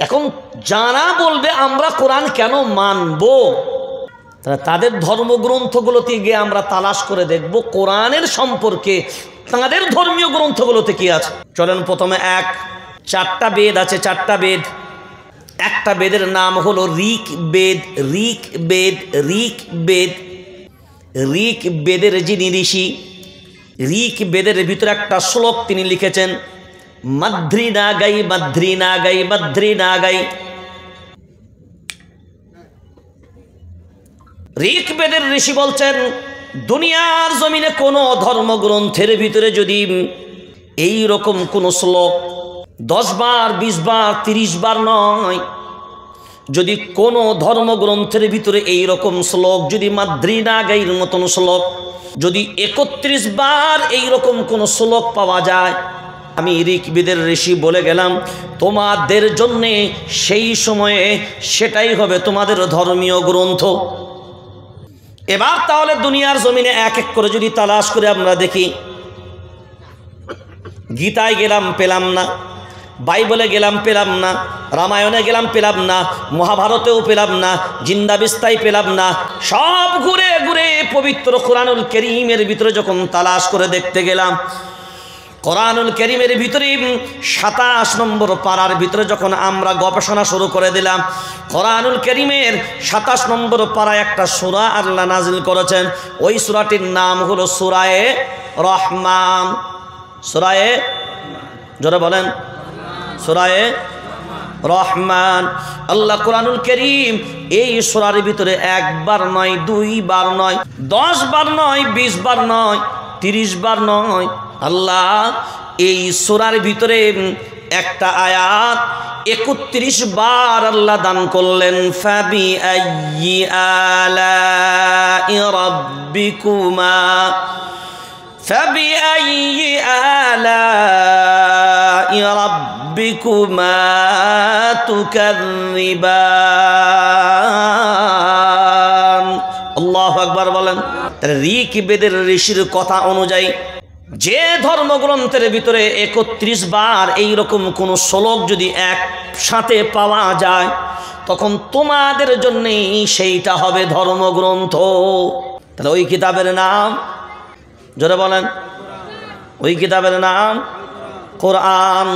এখন যারা বলবে আমরা কোরআন কেন মানব, তাদের ধর্মগ্রন্থগুলোতে গিয়ে আমরা তালাশ করে দেখব কোরআনের সম্পর্কে তাদের ধর্মীয় গ্রন্থগুলোতে কি আছে। চলেন প্রথমে চারটা বেদ আছে, চারটা বেদ। একটা বেদের নাম হলো ঋক বেদ। ঋক বেদ, ঋক বেদ। ঋক বেদের যিনি ঋষি, ঋক বেদের ভিতরে একটা শ্লোক তিনি লিখেছেন, মাদ্রি না গাই, মাদ্রি না গাই, মাদ্রি না গাই। ঋক বেদের ঋষি বলছেন, দুনিয়ার জমিনে কোনো ধর্মগ্রন্থের ভিতরে যদি এই রকম কোন শ্লোক 10 বার, 20 বার, 30 বার নয়, যদি কোনো ধর্মগ্রন্থের ভিতরে এই রকম শ্লোক, যদি মাদ্রি না গাইর মতন শ্লোক যদি 31 বার এই রকম কোন শ্লোক পাওয়া যায়, আমি ঋগ্বেদের ঋষি বলে গেলাম তোমাদের জন্যে সেই সময়ে সেটাই হবে তোমাদের ধর্মীয় গ্রন্থ। এবার তাহলে দুনিয়ার জমিনে এক এক করে যদি তালাশ করে আমরা দেখি, গীতায় গেলাম পেলাম না, বাইবেলে গেলাম পেলাম না, রামায়ণে গেলাম পেলাম না, মহাভারতেও পেলাম না, জিন্দাবিস্তায় পেলাম না, সব ঘুরে ঘুরে পবিত্র কোরআনুল কারীমের ভিতরে যখন তালাশ করে দেখতে গেলাম, কোরআনুল কারীমের ভিতরে 27 নম্বর পারার ভিতরে যখন আমরা গবেষণা শুরু করে দিলাম, কোরআনুল কারীমের 27 নম্বর পারায় একটা সূরা আল্লাহ নাজিল করেছেন। ওই সূরাটির নাম হলো সূরায়ে রহমান। সূরায়ে, জোরে বলেন, সূরায়ে রহমান। আল্লাহ কোরআনুল কারীম এই সূরার ভিতরে 1 বার নয়, 2 বার নয়, 10 বার নয়, 20 বার নয়, 30 বার নয়, আল্লাহ এই সূরার ভিতরে একটা আয়াত 31 বার আল্লাহ দান করলেন। ফাবি আইয়ি আলাই রাব্বিকুমা, ফাবি আইয়ি আলাই রাব্বিকুমা তুকাযযিবান। আল্লাহু আকবার বলেন। ঋক বেদের ঋষির কথা অনুযায়ী যে ধর্মগ্রন্থের ভিতরে 31 বার এইরকম কোন শ্লোক যদি একসাথে পাওয়া যায়, তখন তোমাদের জন্যই সেইটা হবে ধর্মগ্রন্থ। তাহলে ওই কিতাবের নাম, জোরে বলেন, ওই কিতাবের নাম কোরআন।